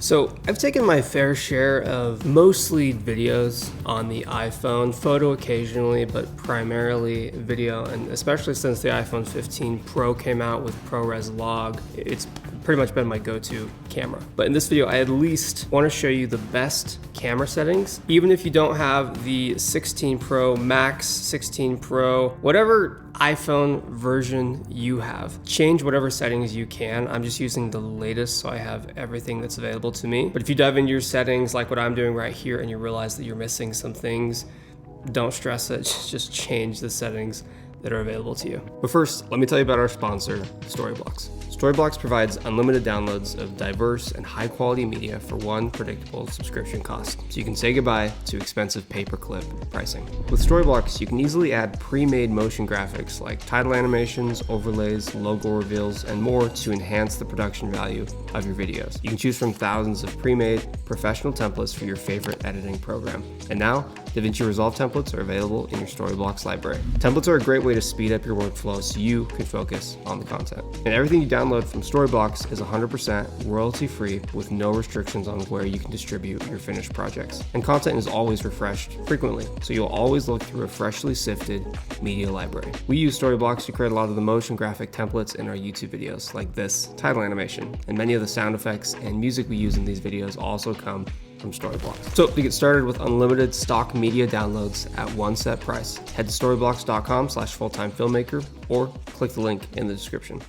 So I've taken my fair share of mostly videos on the iPhone, photo occasionally, but primarily video, and especially since the iPhone 15 Pro came out with ProRes Log, it's pretty much been my go-to camera. But in this video, I at least want to show you the best camera settings. Even if you don't have the 16 Pro Max, 16 Pro, whatever iPhone version you have, change whatever settings you can. I'm just using the latest, so I have everything that's available to me. But if you dive into your settings like what I'm doing right here and you realize that you're missing some things, don't stress it, just change the settings that are available to you. But first, let me tell you about our sponsor, Storyblocks. Storyblocks provides unlimited downloads of diverse and high quality media for one predictable subscription cost, so you can say goodbye to expensive pay-per-clip pricing. With Storyblocks, you can easily add pre-made motion graphics like title animations, overlays, logo reveals, and more to enhance the production value of your videos. You can choose from thousands of pre-made professional templates for your favorite editing program. And now, DaVinci Resolve templates are available in your Storyblocks library. Templates are a great way to speed up your workflow so you can focus on the content. And everything you download from Storyblocks is 100% royalty-free with no restrictions on where you can distribute your finished projects. And content is always refreshed frequently, so you'll always look through a freshly sifted media library. We use Storyblocks to create a lot of the motion graphic templates in our YouTube videos, like this title animation, and many of the sound effects and music we use in these videos also come from Storyblocks. So to get started with unlimited stock media downloads at one set price, head to storyblocks.com/fulltimefilmmaker or click the link in the description.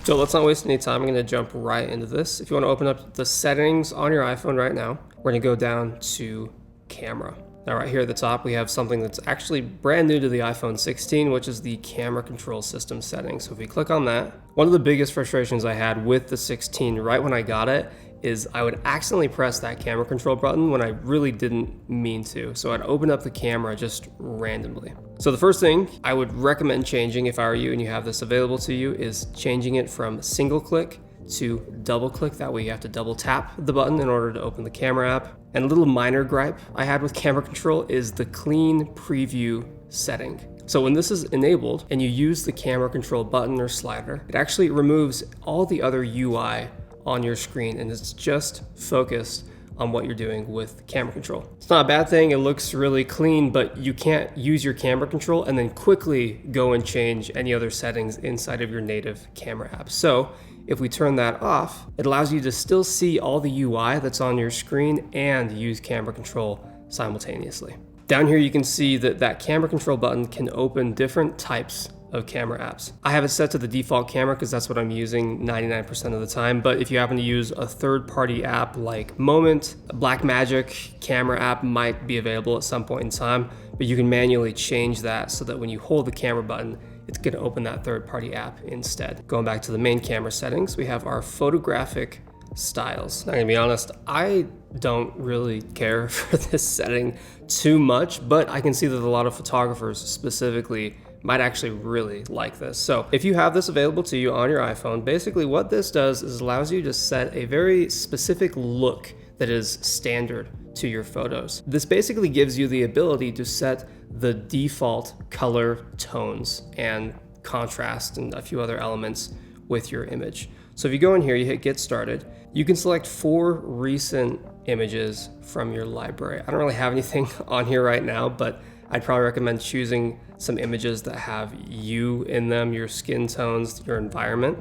So let's not waste any time. I'm going to jump right into this. If you want to open up the settings on your iPhone right now, we're going to go down to camera. Now right here at the top, we have something that's actually brand new to the iPhone 16, which is the camera control system settings. So if we click on that, one of the biggest frustrations I had with the 16 right when I got it is I would accidentally press that camera control button when I really didn't mean to. So I'd open up the camera just randomly. So the first thing I would recommend changing if I were you and you have this available to you is changing it from single click to double click. That way you have to double tap the button in order to open the camera app. And a little minor gripe I had with camera control is the clean preview setting. So when this is enabled and you use the camera control button or slider, it actually removes all the other UI on your screen and it's just focused on what you're doing with camera control. It's not a bad thing, it looks really clean, but you can't use your camera control and then quickly go and change any other settings inside of your native camera app. So if we turn that off, it allows you to still see all the UI that's on your screen and use camera control simultaneously. Down here you can see that that camera control button can open different types of camera apps. I have it set to the default camera because that's what I'm using 99% of the time, but if you happen to use a third-party app like Moment, a Blackmagic camera app might be available at some point in time, but you can manually change that so that when you hold the camera button, it's going to open that third-party app instead. Going back to the main camera settings, we have our photographic styles. Now, I'm gonna be honest, I don't really care for this setting too much, but I can see that a lot of photographers specifically might actually really like this. So if you have this available to you on your iPhone, basically what this does is allows you to set a very specific look that is standard to your photos. This basically gives you the ability to set the default color tones and contrast and a few other elements with your image. So if you go in here, you hit get started, you can select 4 recent images from your library. I don't really have anything on here right now, but I'd probably recommend choosing some images that have you in them, your skin tones, your environment.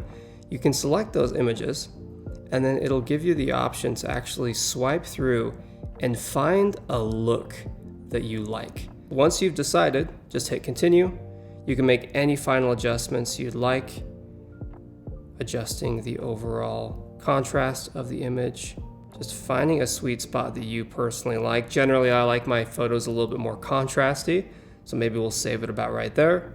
You can select those images and then it'll give you the option to actually swipe through and find a look that you like. Once you've decided, just hit continue. You can make any final adjustments you'd like, adjusting the overall contrast of the image, just finding a sweet spot that you personally like. Generally, I like my photos a little bit more contrasty, so maybe we'll save it about right there.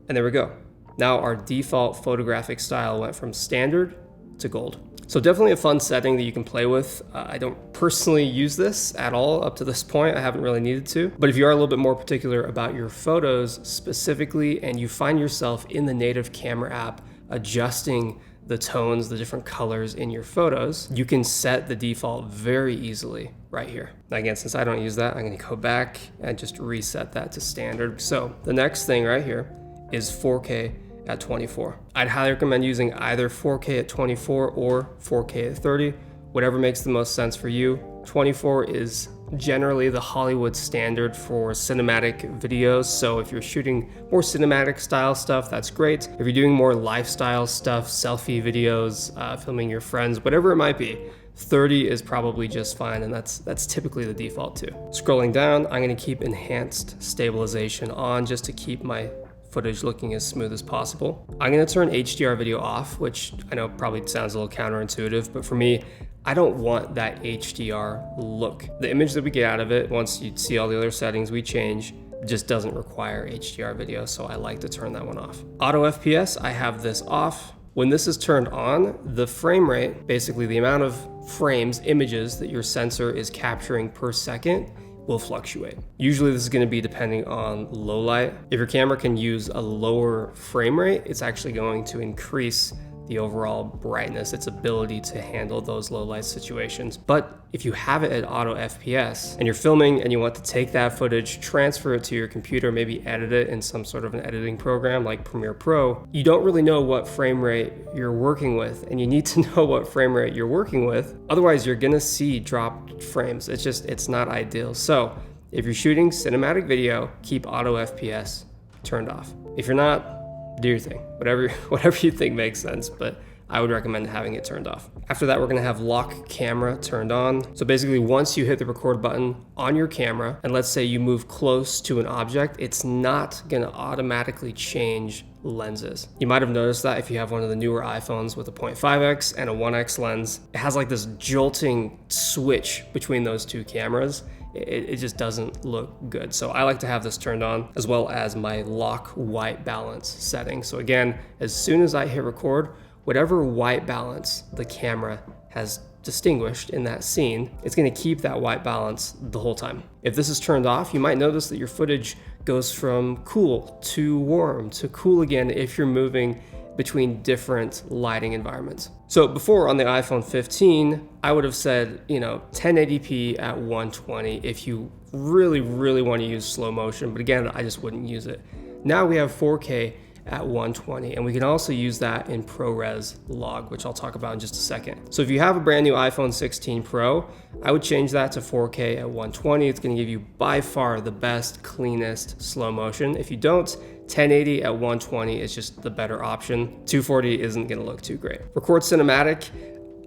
And there we go. Now our default photographic style went from standard to gold. So definitely a fun setting that you can play with. I don't personally use this at all up to this point. I haven't really needed to. But if you are a little bit more particular about your photos specifically, and you find yourself in the native camera app adjusting the tones, the different colors in your photos, you can set the default very easily right here. Now again, since I don't use that, I'm gonna go back and just reset that to standard. So the next thing right here is 4K at 24. I'd highly recommend using either 4K at 24 or 4K at 30, whatever makes the most sense for you. 24 is generally the Hollywood standard for cinematic videos. So if you're shooting more cinematic style stuff, that's great. If you're doing more lifestyle stuff, selfie videos, filming your friends, whatever it might be, 30 is probably just fine, and that's typically the default too. Scrolling down, I'm gonna keep enhanced stabilization on just to keep my footage looking as smooth as possible. I'm gonna turn HDR video off, which I know probably sounds a little counterintuitive, but for me, I don't want that HDR look. The image that we get out of it, once you see all the other settings we change, just doesn't require HDR video, so I like to turn that one off. Auto FPS, I have this off. When this is turned on, the frame rate, basically the amount of frames, images that your sensor is capturing per second, will fluctuate. Usually this is going to be depending on low light. If your camera can use a lower frame rate, it's actually going to increase the overall brightness, its ability to handle those low light situations. But if you have it at auto FPS and you're filming and you want to take that footage, transfer it to your computer, maybe edit it in some sort of an editing program like Premiere Pro, you don't really know what frame rate you're working with, and you need to know what frame rate you're working with. Otherwise, you're gonna see dropped frames. It's not ideal. So if you're shooting cinematic video, keep auto FPS turned off. If you're not, do your thing, whatever you think makes sense, but I would recommend having it turned off. After that, we're gonna have lock camera turned on. So basically, once you hit the record button on your camera, and let's say you move close to an object, it's not gonna automatically change lenses. You might have noticed that if you have one of the newer iPhones with a 0.5x and a 1x lens, it has like this jolting switch between those two cameras. It just doesn't look good. So I like to have this turned on, as well as my lock white balance setting. So again, as soon as I hit record, whatever white balance the camera has distinguished in that scene, it's gonna keep that white balance the whole time. If this is turned off, you might notice that your footage goes from cool to warm to cool again if you're moving between different lighting environments. So before on the iPhone 15, I would have said, 1080p at 120 if you really, really want to use slow motion, but again, I just wouldn't use it. Now we have 4K at 120, and we can also use that in ProRes log, which I'll talk about in just a second. So if you have a brand new iPhone 16 Pro, I would change that to 4K at 120. It's gonna give you by far the best, cleanest slow motion. If you don't, 1080 at 120 is just the better option. 240 isn't gonna look too great. Record cinematic,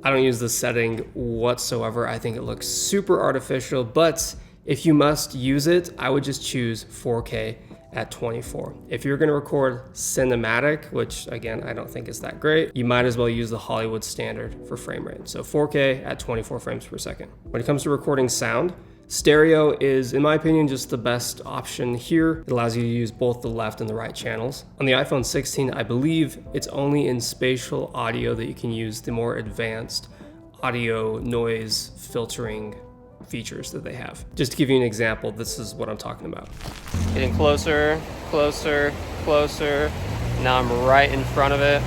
I don't use this setting whatsoever. I think it looks super artificial, but if you must use it, I would just choose 4K at 24. If you're gonna record cinematic, which again, I don't think is that great, you might as well use the Hollywood standard for frame rate. So 4K at 24 frames per second. When it comes to recording sound, stereo is, in my opinion, just the best option here. It allows you to use both the left and the right channels. On the iPhone 16, I believe it's only in spatial audio that you can use the more advanced audio noise filtering features that they have. Just to give you an example, this is what I'm talking about. Getting closer, closer, closer. Now I'm right in front of it.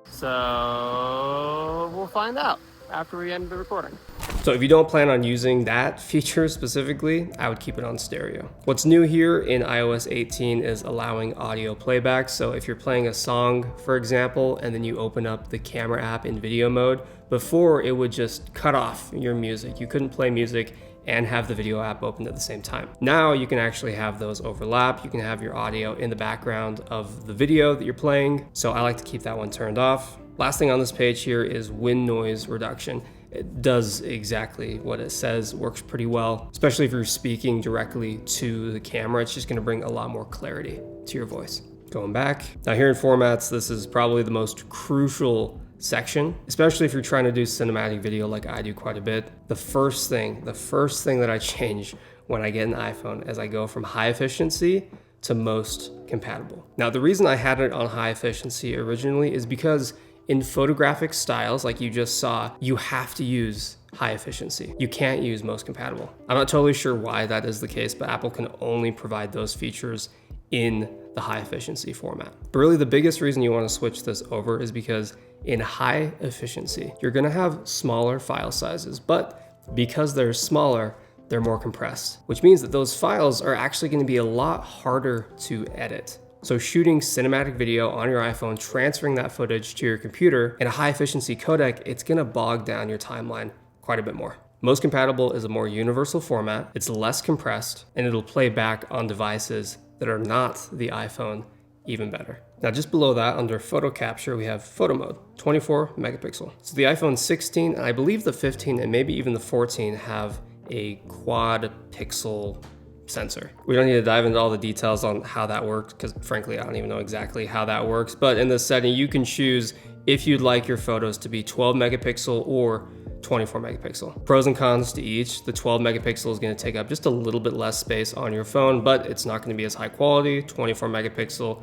So we'll find out after we end the recording. So if you don't plan on using that feature specifically, I would keep it on stereo. What's new here in iOS 18 is allowing audio playback. So if you're playing a song, for example, and then you open up the camera app in video mode, before it would just cut off your music. You couldn't play music and have the video app open at the same time. Now you can actually have those overlap. You can have your audio in the background of the video that you're playing. So I like to keep that one turned off. Last thing on this page here is wind noise reduction. It does exactly what it says, works pretty well, especially if you're speaking directly to the camera. It's just gonna bring a lot more clarity to your voice. Going back. Now here in formats, this is probably the most crucial section, especially if you're trying to do cinematic video like I do quite a bit. The first thing that I change when I get an iPhone is I go from high efficiency to most compatible. Now, the reason I had it on high efficiency originally is because in photographic styles, like you just saw, you have to use high efficiency. You can't use most compatible. I'm not totally sure why that is the case, but Apple can only provide those features in the high efficiency format. But really the biggest reason you want to switch this over is because in high efficiency, you're gonna have smaller file sizes, but because they're smaller, they're more compressed, which means that those files are actually gonna be a lot harder to edit. So shooting cinematic video on your iPhone, transferring that footage to your computer in a high efficiency codec, it's gonna bog down your timeline quite a bit more. Most compatible is a more universal format, it's less compressed, and it'll play back on devices that are not the iPhone even better. Now just below that, under photo capture, we have photo mode, 24 megapixel. So the iPhone 16, and I believe the 15 and maybe even the 14 have a quad pixel sensor. We don't need to dive into all the details on how that works because frankly, I don't even know exactly how that works. But in this setting, you can choose if you'd like your photos to be 12 megapixel or 24 megapixel. Pros and cons to each. The 12 megapixel is going to take up just a little bit less space on your phone, but it's not going to be as high quality. 24 megapixel,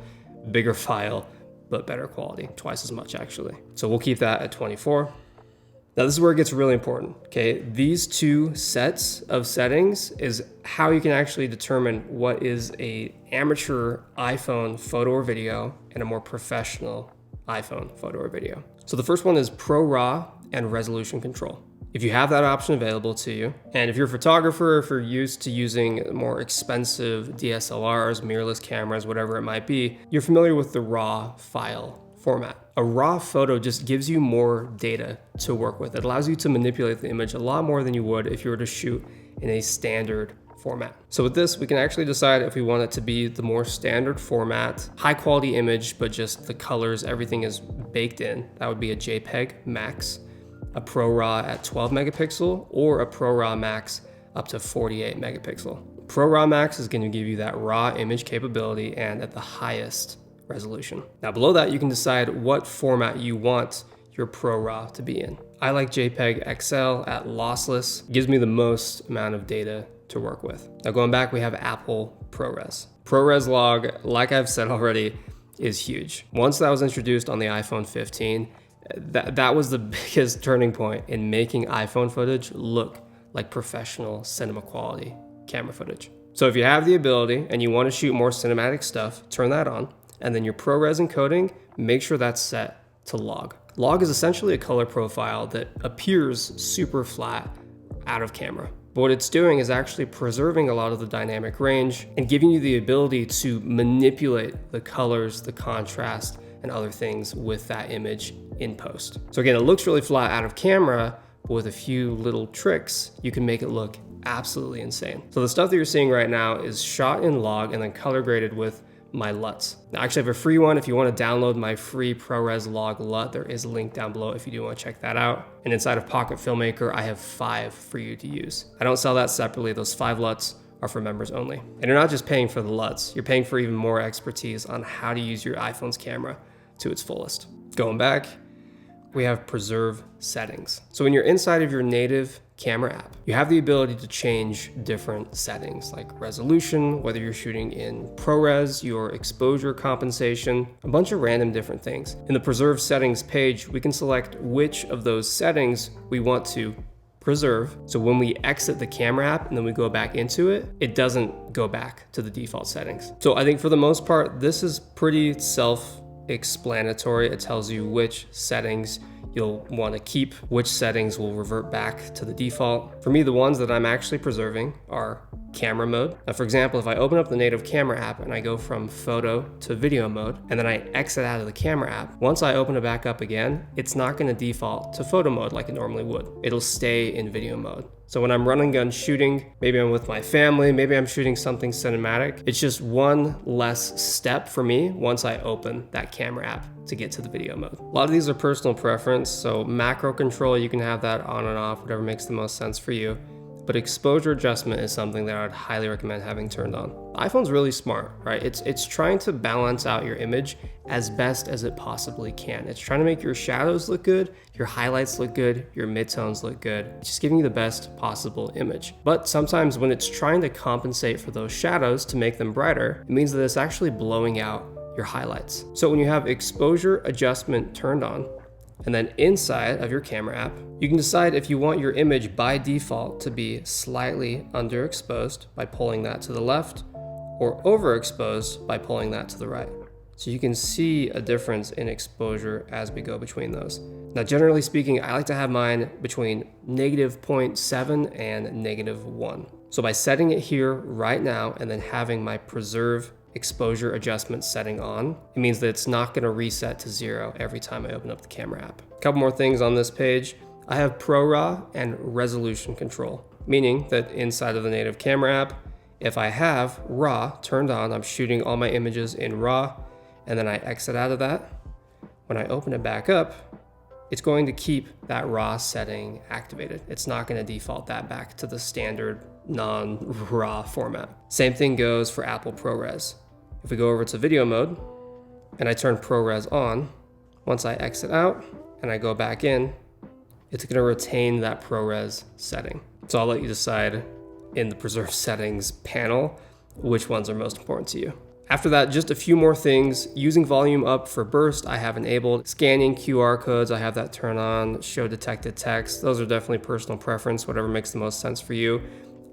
bigger file, but better quality, twice as much actually. So we'll keep that at 24. Now this is where it gets really important, okay? These two sets of settings is how you can actually determine what is a amateur iPhone photo or video and a more professional iPhone photo or video. So the first one is Pro RAW and resolution control. If you have that option available to you, and if you're a photographer, if you're used to using more expensive DSLRs, mirrorless cameras, whatever it might be, you're familiar with the RAW file format. A RAW photo just gives you more data to work with. It allows you to manipulate the image a lot more than you would if you were to shoot in a standard format. So with this, we can actually decide if we want it to be the more standard format, high quality image, but just the colors, everything is baked in. That would be a JPEG Max, a Pro RAW at 12 megapixel, or a Pro RAW Max up to 48 megapixel. Pro RAW Max is going to give you that raw image capability and at the highest resolution. Now below that, you can decide what format you want your Pro RAW to be in. I like JPEG XL at lossless. It gives me the most amount of data to work with. Now going back, we have Apple ProRes. ProRes log, like I've said already, is huge. Once that was introduced on the iPhone 15, that was the biggest turning point in making iPhone footage look like professional cinema quality camera footage. So if you have the ability and you want to shoot more cinematic stuff, turn that on. And then your ProRes encoding, make sure that's set to log. Log is essentially a color profile that appears super flat out of camera. But what it's doing is actually preserving a lot of the dynamic range and giving you the ability to manipulate the colors, the contrast, and other things with that image in post. So again, it looks really flat out of camera, but with a few little tricks, you can make it look absolutely insane. So the stuff that you're seeing right now is shot in log and then color graded with my LUTs. Now, I actually have a free one. If you want to download my free ProRes log LUT, there is a link down below if you do want to check that out. And inside of Pocket Filmmaker, I have 5 for you to use. I don't sell that separately. Those 5 LUTs are for members only. And you're not just paying for the LUTs, you're paying for even more expertise on how to use your iPhone's camera to its fullest. Going back, we have preserve settings. So when you're inside of your native camera app, you have the ability to change different settings like resolution, whether you're shooting in ProRes, your exposure compensation, a bunch of random different things. In the preserve settings page, we can select which of those settings we want to preserve. So when we exit the camera app and then we go back into it, it doesn't go back to the default settings. So I think for the most part, this is pretty self-explanatory. It tells you which settings you'll want to keep, which settings will revert back to the default. For me, the ones that I'm actually preserving are camera mode. Now, for example, if I open up the native camera app and I go from photo to video mode, and then I exit out of the camera app, once I open it back up again, it's not going to default to photo mode like it normally would. It'll stay in video mode. So when I'm run and gun shooting, maybe I'm with my family, maybe I'm shooting something cinematic, it's just one less step for me once I open that camera app to get to the video mode. A lot of these are personal preference, so macro control, you can have that on and off, whatever makes the most sense for you. But exposure adjustment is something that I would highly recommend having turned on. The iPhone's really smart, right? It's trying to balance out your image as best as it possibly can. It's trying to make your shadows look good, your highlights look good, your midtones look good. It's just giving you the best possible image. But sometimes when it's trying to compensate for those shadows to make them brighter, it means that it's actually blowing out your highlights. So when you have exposure adjustment turned on, and then inside of your camera app, you can decide if you want your image by default to be slightly underexposed by pulling that to the left, or overexposed by pulling that to the right. So you can see a difference in exposure as we go between those. Now, generally speaking, I like to have mine between -0.7 and -1. So by setting it here right now and then having my preserve exposure adjustment setting on, it means that it's not going to reset to 0 every time I open up the camera app. A couple more things on this page. I have ProRAW and resolution control, meaning that inside of the native camera app, if I have RAW turned on, I'm shooting all my images in RAW, and then I exit out of that. When I open it back up, it's going to keep that RAW setting activated. It's not going to default that back to the standard non-RAW format. Same thing goes for Apple ProRes. If we go over to video mode and I turn ProRes on, once I exit out and I go back in, it's going to retain that ProRes setting. So I'll let you decide in the preserve settings panel which ones are most important to you. After that, just a few more things. Using volume up for burst, I have enabled. Scanning QR codes, I have that turned on. Show detected text, those are definitely personal preference, whatever makes the most sense for you.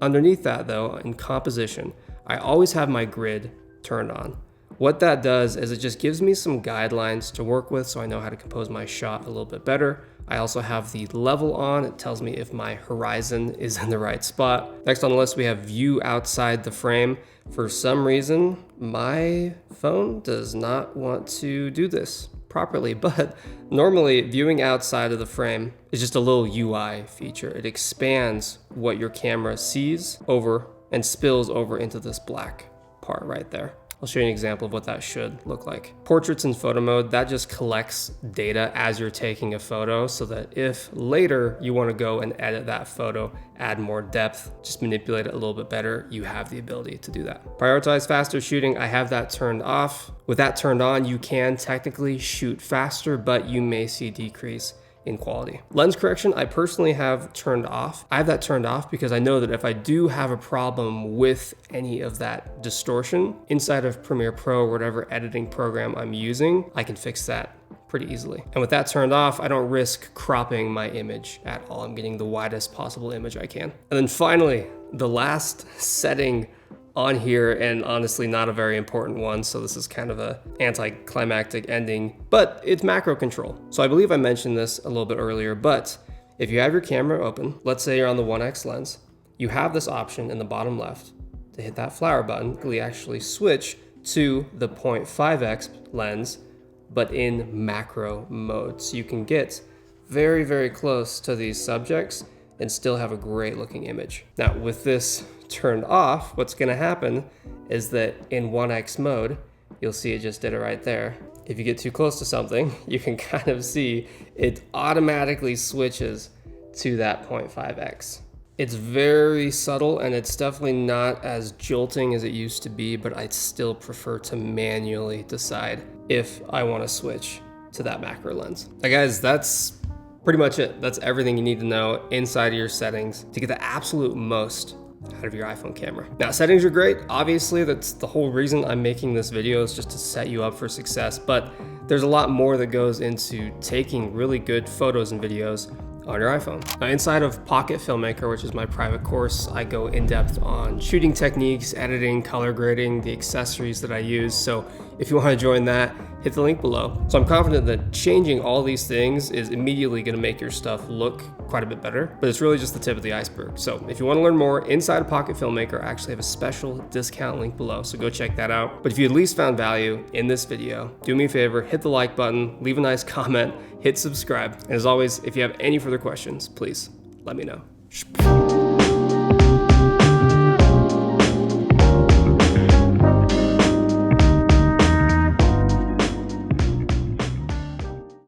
Underneath that though, in composition, I always have my grid turned on. What that does is it just gives me some guidelines to work with so I know how to compose my shot a little bit better. I also have the level on. It tells me if my horizon is in the right spot. Next on the list, we have view outside the frame. For some reason, my phone does not want to do this properly, but normally viewing outside of the frame is just a little UI feature. It expands what your camera sees over and spills over into this black part right there. I'll show you an example of what that should look like. Portraits in photo mode, that just collects data as you're taking a photo so that if later you want to go and edit that photo, add more depth, just manipulate it a little bit better, you have the ability to do that. Prioritize faster shooting, I have that turned off. With that turned on, you can technically shoot faster, but you may see decrease in quality. Lens correction, I personally have turned off. I have that turned off because I know that if I do have a problem with any of that distortion inside of Premiere Pro or whatever editing program I'm using, I can fix that pretty easily. And with that turned off, I don't risk cropping my image at all. I'm getting the widest possible image I can. And then finally, the last setting on here, and honestly not a very important one, so this is kind of a anticlimactic ending, but it's macro control. So I believe I mentioned this a little bit earlier, but if you have your camera open, let's say you're on the 1x lens, you have this option in the bottom left to hit that flower button. We actually switch to the 0.5x lens, but in macro mode. So you can get very, very close to these subjects and still have a great looking image. Now with this turned off, what's gonna happen is that in 1x mode, you'll see it just did it right there. If you get too close to something, you can kind of see it automatically switches to that 0.5x. It's very subtle and it's definitely not as jolting as it used to be, but I'd still prefer to manually decide if I wanna switch to that macro lens. Now guys, that's pretty much it. That's everything you need to know inside of your settings to get the absolute most out of your iPhone camera. Now, settings are great. Obviously, that's the whole reason I'm making this video, is just to set you up for success, but there's a lot more that goes into taking really good photos and videos on your iPhone. Now, inside of Pocket Filmmaker, which is my private course, I go in depth on shooting techniques, editing, color grading, the accessories that I use. So if you want to join that, hit the link below. So I'm confident that changing all these things is immediately going to make your stuff look quite a bit better, but it's really just the tip of the iceberg. So if you want to learn more inside of Pocket Filmmaker, I actually have a special discount link below, so go check that out. But if you at least found value in this video, do me a favor, hit the like button, leave a nice comment, hit subscribe. And as always, if you have any further questions, please let me know.